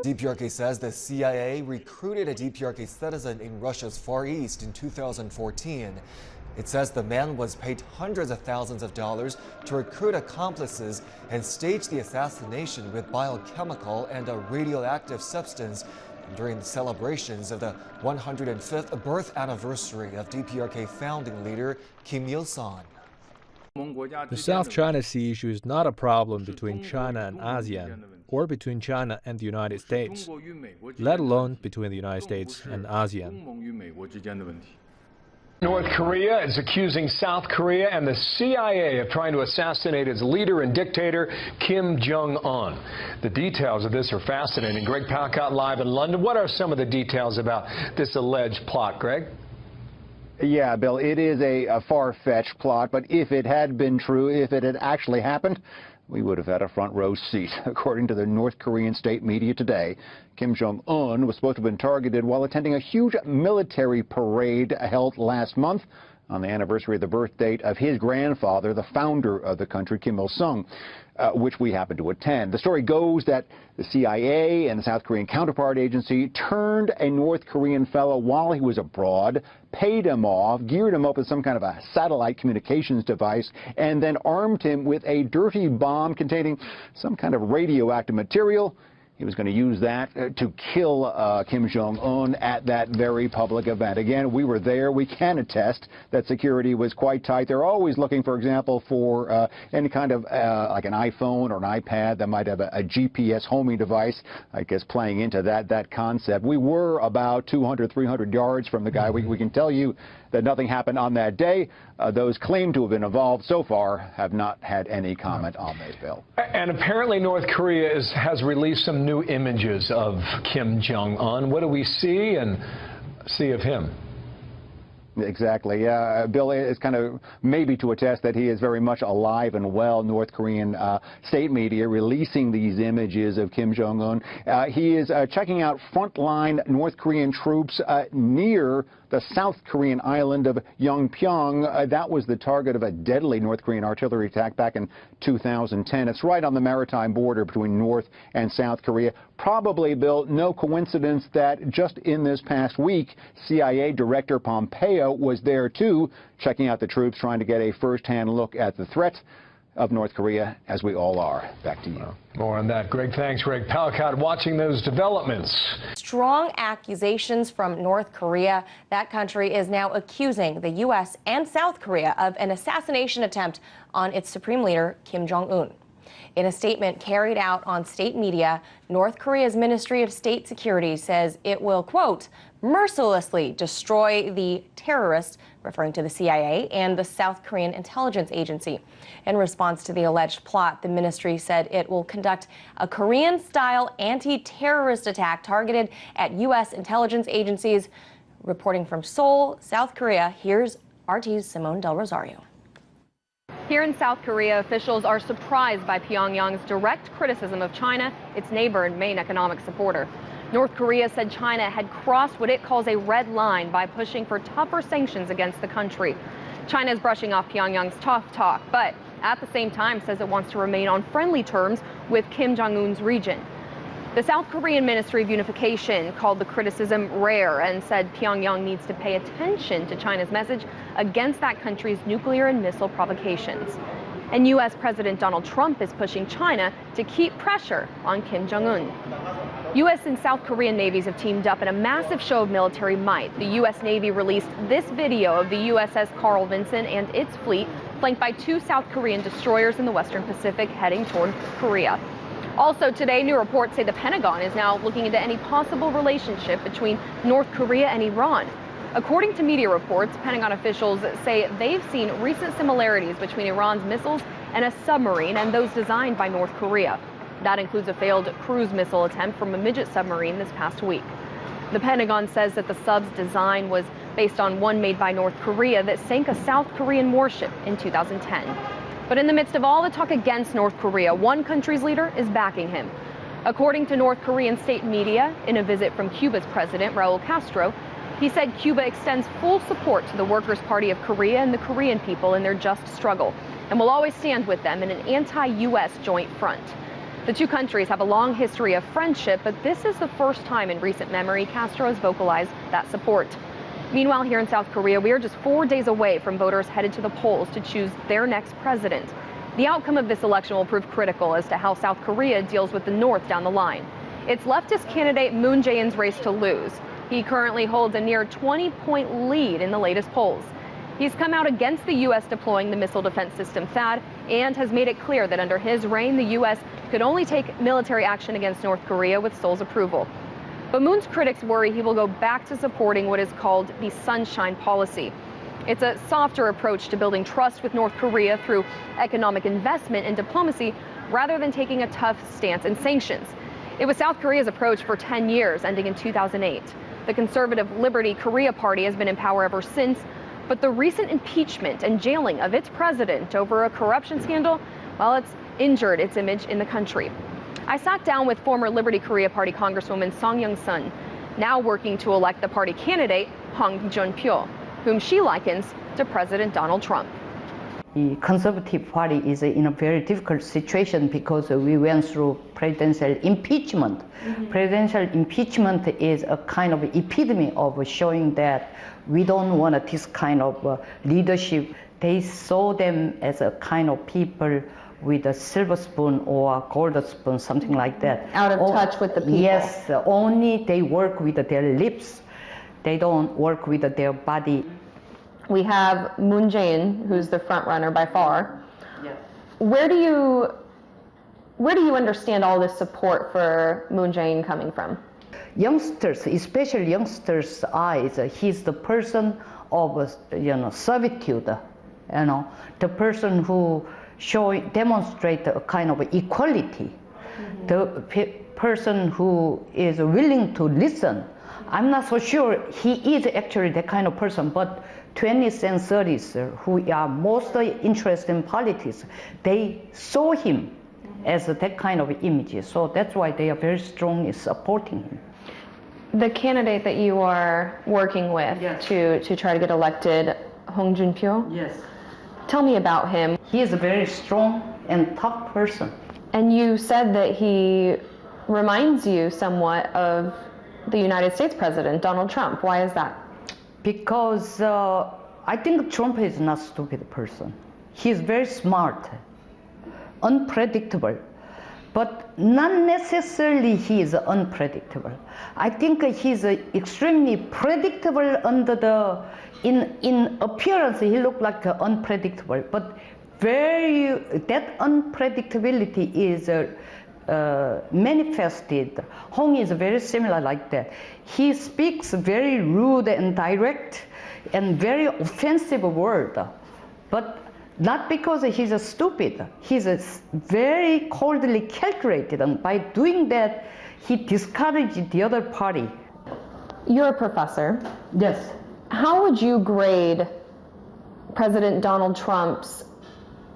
DPRK says the CIA recruited a DPRK citizen in Russia's Far East in 2014. It says the man was paid hundreds of thousands of dollars to recruit accomplices and stage the assassination with biochemical and a radioactive substance during the celebrations of the 105th birth anniversary of DPRK founding leader Kim Il-sung. The South China Sea issue is not a problem between China and ASEAN or between China and the United States, let alone between the United States and ASEAN. North Korea is accusing South Korea and the CIA of trying to assassinate its leader and dictator, Kim Jong Un. The details of this are fascinating. Greg Palcott live in London. What are some of the details about this alleged plot, Greg? Yeah, Bill, it is a far-fetched plot, but if it had been true, if it had actually happened, we would have had a front row seat. According to the North Korean state media today, Kim Jong-un was supposed to have been targeted while attending a huge military parade held last month on the anniversary of the birth date of his grandfather, the founder of the country, Kim Il-sung, which we happened to attend. The story goes that the CIA and the South Korean counterpart agency turned a North Korean fellow while he was abroad, paid him off, geared him up with some kind of a satellite communications device, and then armed him with a dirty bomb containing some kind of radioactive material. He was going to use that to kill Kim Jong-un at that very public event. Again, we were there. We can attest that security was quite tight. They're always looking, for example, for any kind of like an iPhone or an iPad that might have a GPS homing device, I guess, playing into that concept. We were about 200, 300 yards from the guy. We can tell you that nothing happened on that day. Those claimed to have been involved so far have not had any comment on this, Bill. And apparently North Korea has released some new images of Kim Jong-un. What do we see of him? Exactly. Bill, it's kind of maybe to attest that he is very much alive and well. North Korean state media releasing these images of Kim Jong-un. He is checking out frontline North Korean troops near the South Korean island of Yeonpyeong. That was the target of a deadly North Korean artillery attack back in 2010. It's right on the maritime border between North and South Korea. Probably, Bill, no coincidence that just in this past week, CIA Director Pompeo was there too, checking out the troops, trying to get a first-hand look at the threat of North Korea, as we all are. Back to you. More on that. Greg, thanks. Greg Palcott watching those developments. Strong accusations from North Korea. That country is now accusing the U.S. and South Korea of an assassination attempt on its supreme leader, Kim Jong-un. In a statement carried out on state media, North Korea's Ministry of State Security says it will, quote, mercilessly destroy the terrorists, referring to the CIA and the South Korean intelligence agency. In response to the alleged plot, the ministry said it will conduct a Korean-style anti-terrorist attack targeted at U.S. intelligence agencies. Reporting from Seoul, South Korea, here's RT's Simone Del Rosario. Here in South Korea, officials are surprised by Pyongyang's direct criticism of China, its neighbor and main economic supporter. North Korea said China had crossed what it calls a red line by pushing for tougher sanctions against the country. China is brushing off Pyongyang's tough talk, but at the same time says it wants to remain on friendly terms with Kim Jong-un's region. The South Korean Ministry of Unification called the criticism rare and said Pyongyang needs to pay attention to China's message against that country's nuclear and missile provocations. And U.S. President Donald Trump is pushing China to keep pressure on Kim Jong-un. U.S. and South Korean navies have teamed up in a massive show of military might. The U.S. Navy released this video of the USS Carl Vinson and its fleet, flanked by 2 South Korean destroyers in the Western Pacific heading toward Korea. Also today, new reports say the Pentagon is now looking into any possible relationship between North Korea and Iran. According to media reports, Pentagon officials say they've seen recent similarities between Iran's missiles and a submarine and those designed by North Korea. That includes a failed cruise missile attempt from a midget submarine this past week. The Pentagon says that the sub's design was based on one made by North Korea that sank a South Korean warship in 2010. But in the midst of all the talk against North Korea, one country's leader is backing him. According to North Korean state media, in a visit from Cuba's president, Raul Castro, he said Cuba extends full support to the Workers' Party of Korea and the Korean people in their just struggle, and will always stand with them in an anti-U.S. joint front. The two countries have a long history of friendship, but this is the first time in recent memory Castro has vocalized that support. Meanwhile, here in South Korea, we are just 4 days away from voters headed to the polls to choose their next president. The outcome of this election will prove critical as to how South Korea deals with the North down the line. It's leftist candidate Moon Jae-in's race to lose. He currently holds a near 20-point lead in the latest polls. He's come out against the U.S. deploying the missile defense system THAAD and has made it clear that under his reign, the U.S. could only take military action against North Korea with Seoul's approval. But Moon's critics worry he will go back to supporting what is called the Sunshine Policy. It's a softer approach to building trust with North Korea through economic investment and diplomacy rather than taking a tough stance in sanctions. It was South Korea's approach for 10 years, ending in 2008. The conservative Liberty Korea Party has been in power ever since, but the recent impeachment and jailing of its president over a corruption scandal, well, it's injured its image in the country. I sat down with former Liberty Korea Party Congresswoman Song Young-sun, now working to elect the party candidate Hong Jun-pyo, whom she likens to President Donald Trump. The Conservative Party is in a very difficult situation because we went through presidential impeachment. Presidential impeachment is a kind of epitome of showing that we don't want this kind of leadership. They saw them as a kind of people with a silver spoon or a gold spoon, something like that. Out of touch with the people. Yes, only they work with their lips. They don't work with their body. We have Moon Jae-in, who's the front runner by far. Yes. Where do you understand all this support for Moon Jae-in coming from? Youngsters, especially youngsters' eyes, he's the person of servitude, the person who demonstrate a kind of equality, the person who is willing to listen. I'm not so sure he is actually that kind of person, but 20s and 30s who are most interested in politics, they saw him as that kind of image. So that's why they are very strong in supporting him. The candidate that you are working with to try to get elected, Hong Jun-pyo? Yes. Tell me about him. He is a very strong and tough person. And you said that he reminds you somewhat of the United States President, Donald Trump. Why is that? Because I think Trump is not a stupid person. He's very smart, unpredictable, but not necessarily he is unpredictable. I think he's extremely predictable in appearance. He looked like unpredictable, but that unpredictability is manifested. Hong is very similar like that. He speaks very rude and direct and very offensive word, but not because he's stupid. He's very coldly calculated, and by doing that, he discouraged the other party. You're a professor. Yes. How would you grade President Donald Trump's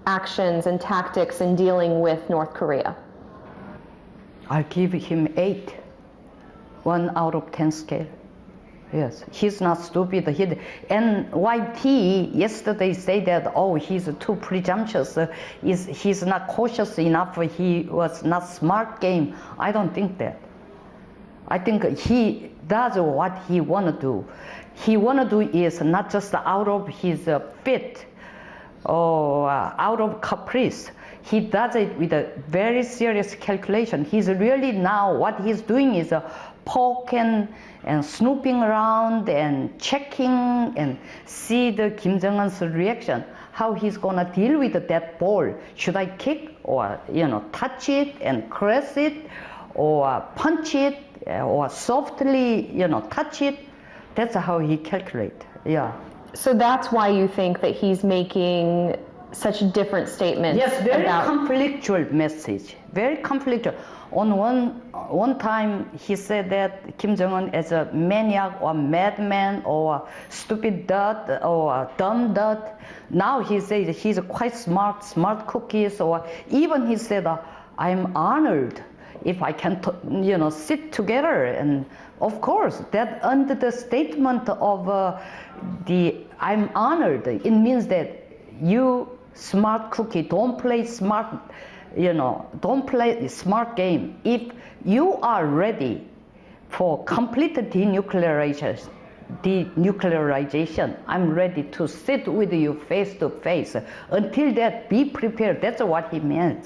actions and tactics in dealing with North Korea? I'll give him 8, 1 out of 10 scale. Yes, he's not stupid. And YT yesterday said that, oh, he's too presumptuous. He's not cautious enough. He was not smart game. I don't think that. I think he does what he want to do. He want to do is not just out of his fit or out of caprice. He does it with a very serious calculation. He's really now, what he's doing is poking and snooping around and checking and see the Kim Jong-un's reaction, how he's gonna deal with that ball. Should I kick or touch it and caress it, or punch it, or softly touch it? That's how he calculates. Yeah. So that's why you think that he's making such different statements. Yes, very conflictual message. Very conflictual. On one time, he said that Kim Jong-un is a maniac or madman or stupid dud or dumb dud. Now he says he's quite smart cookies, or even he said, I'm honored if I can, sit together. And of course, that under the statement of I'm honored, it means that you smart cookie don't play smart don't play a smart game. If you are ready for complete denuclearization, I'm ready to sit with you face to face. Until that, be prepared. That's what he meant.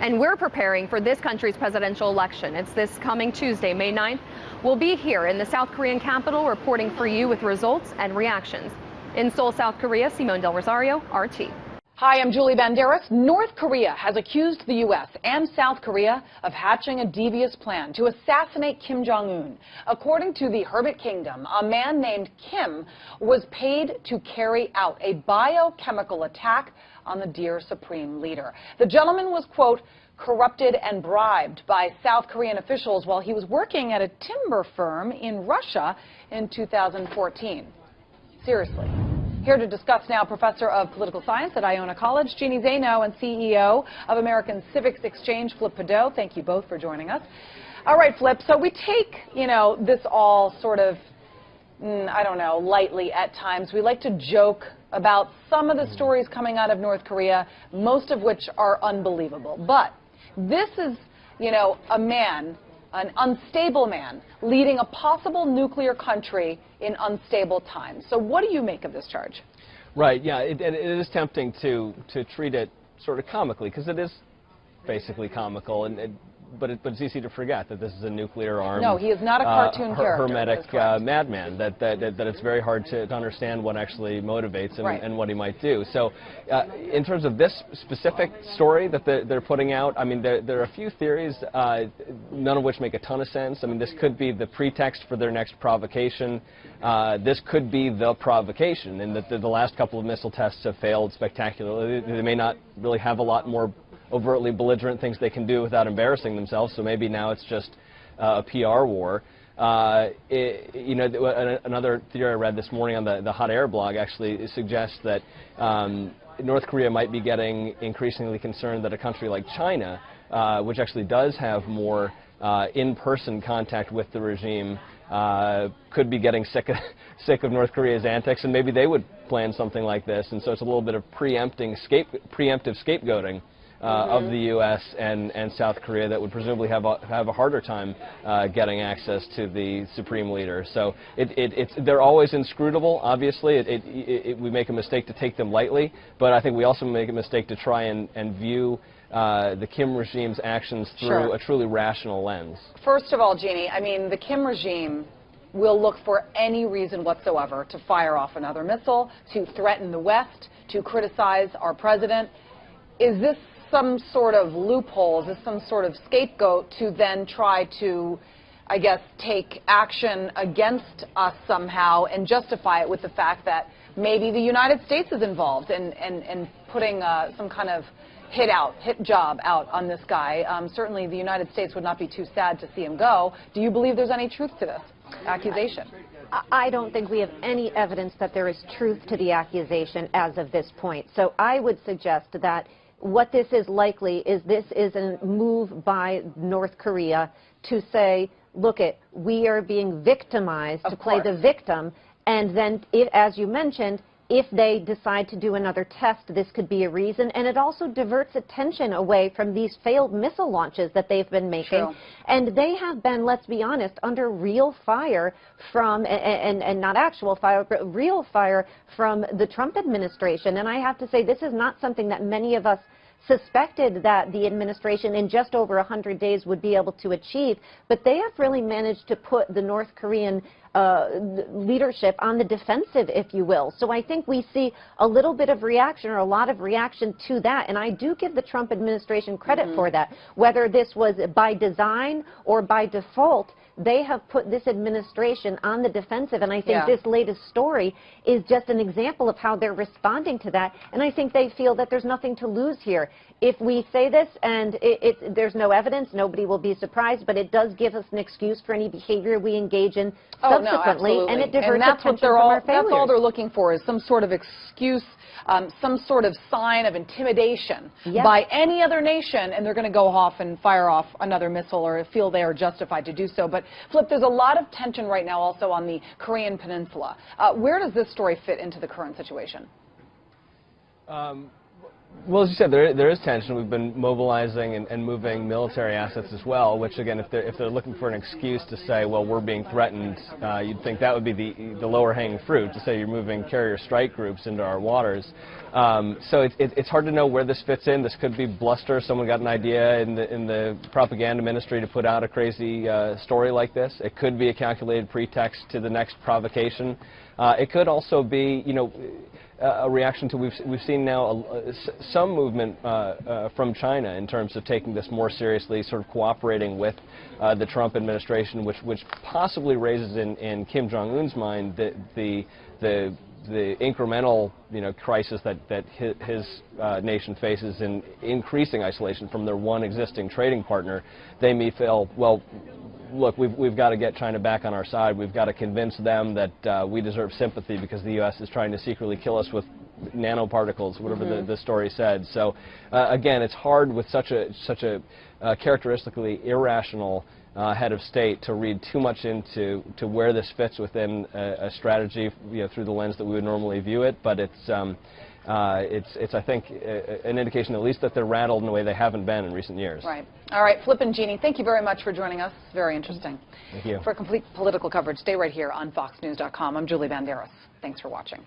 And we're preparing for this country's presidential election. It's this coming Tuesday, May 9th. We'll be here in the South Korean capital reporting for you with results and reactions. In Seoul, South Korea, Simone Del Rosario, RT. Hi, I'm Julie Banderas. North Korea has accused the U.S. and South Korea of hatching a devious plan to assassinate Kim Jong Un. According to the Hermit Kingdom, a man named Kim was paid to carry out a biochemical attack on the dear Supreme Leader. The gentleman was, quote, corrupted and bribed by South Korean officials while he was working at a timber firm in Russia in 2014. Seriously. Here to discuss now, Professor of Political Science at Iona College, Jeannie Zaino, and CEO of American Civics Exchange, Flip Padot. Thank you both for joining us. All right, Flip, so we take, this all sort of, I don't know, lightly at times. We like to joke about some of the stories coming out of North Korea, most of which are unbelievable. But this is, a man, an unstable man, leading a possible nuclear country in unstable times. So what do you make of this charge? Right, yeah, it is tempting to treat it sort of comically, because it is basically comical, but it's easy to forget that this is a nuclear-armed, no, he is not a cartoon character. Hermetic madman, that it's very hard to understand what actually motivates him, right, and what he might do. So in terms of this specific story that they're putting out, I mean, there are a few theories, none of which make a ton of sense. I mean, this could be the pretext for their next provocation. This could be the provocation, and that the last couple of missile tests have failed spectacularly. They may not really have a lot more overtly belligerent things they can do without embarrassing themselves, so maybe now it's just a PR war. Another theory I read this morning on the Hot Air blog actually suggests that North Korea might be getting increasingly concerned that a country like China, which actually does have more in-person contact with the regime, could be getting sick of North Korea's antics, and maybe they would plan something like this. And so it's a little bit of preemptive scapegoating of the U.S. and South Korea that would presumably have a harder time getting access to the Supreme Leader. So they're always inscrutable, obviously. We make a mistake to take them lightly, but I think we also make a mistake to try and view the Kim regime's actions through a truly rational lens. First of all, Jeannie, I mean, the Kim regime will look for any reason whatsoever to fire off another missile, to threaten the West, to criticize our president. Is this some sort of loophole? Is this some sort of scapegoat to then try to, I guess, take action against us somehow and justify it with the fact that maybe the United States is involved in putting some kind of hit job out on this guy? Certainly the United States would not be too sad to see him go. Do you believe there's any truth to this accusation? I don't think we have any evidence that there is truth to the accusation as of this point. So I would suggest that what this is likely is this is a move by North Korea to say, look, we are being victimized, to play the victim, and then, as you mentioned, if they decide to do another test, this could be a reason. And it also diverts attention away from these failed missile launches that they've been making. True. And they have been, let's be honest, under real fire from, and not actual fire, but real fire from the Trump administration. And I have to say, this is not something that many of us suspected that the administration in just over 100 days would be able to achieve, but they have really managed to put the North Korean leadership on the defensive, if you will. So I think we see a little bit of reaction, or a lot of reaction to that, and I do give the Trump administration credit for that. Whether this was by design or by default, they have put this administration on the defensive, and I think this latest story is just an example of how they're responding to that, and I think they feel that there's nothing to lose here. If we say this and there's no evidence, nobody will be surprised, but it does give us an excuse for any behavior we engage in subsequently, and it diverts attention from our failures. That's all they're looking for, is some sort of excuse, some sort of sign of intimidation by any other nation, and they're going to go off and fire off another missile or feel they are justified to do so. But, Flip, there's a lot of tension right now also on the Korean Peninsula. Where does this story fit into the current situation? Well, as you said, there is tension. We've been mobilizing and moving military assets as well, which again, if they're looking for an excuse to say, well, we're being threatened, you'd think that would be the lower hanging fruit, to say you're moving carrier strike groups into our waters. So it's hard to know where this fits in. This could be bluster. Someone got an idea in the propaganda ministry to put out a crazy story like this. It could be a calculated pretext to the next provocation. It could also be, you know, a reaction to we've seen now some movement from China in terms of taking this more seriously, sort of cooperating with the Trump administration, which possibly raises in Kim Jong Un's mind the incremental, you know, crisis that his nation faces in increasing isolation from their one existing trading partner. They may feel, well, look, we've got to get China back on our side. We've got to convince them that we deserve sympathy because the U.S. is trying to secretly kill us with nanoparticles, whatever the story said. So again, it's hard with such a characteristically irrational head of state to read too much into where this fits within a strategy, you know, through the lens that we would normally view it. But it's I think an indication at least that they're rattled in a way they haven't been in recent years. Right. All right, Flip and Jeannie, thank you very much for joining us. Very interesting. Thank you. For complete political coverage, stay right here on FoxNews.com. I'm Julie Banderas. Thanks for watching.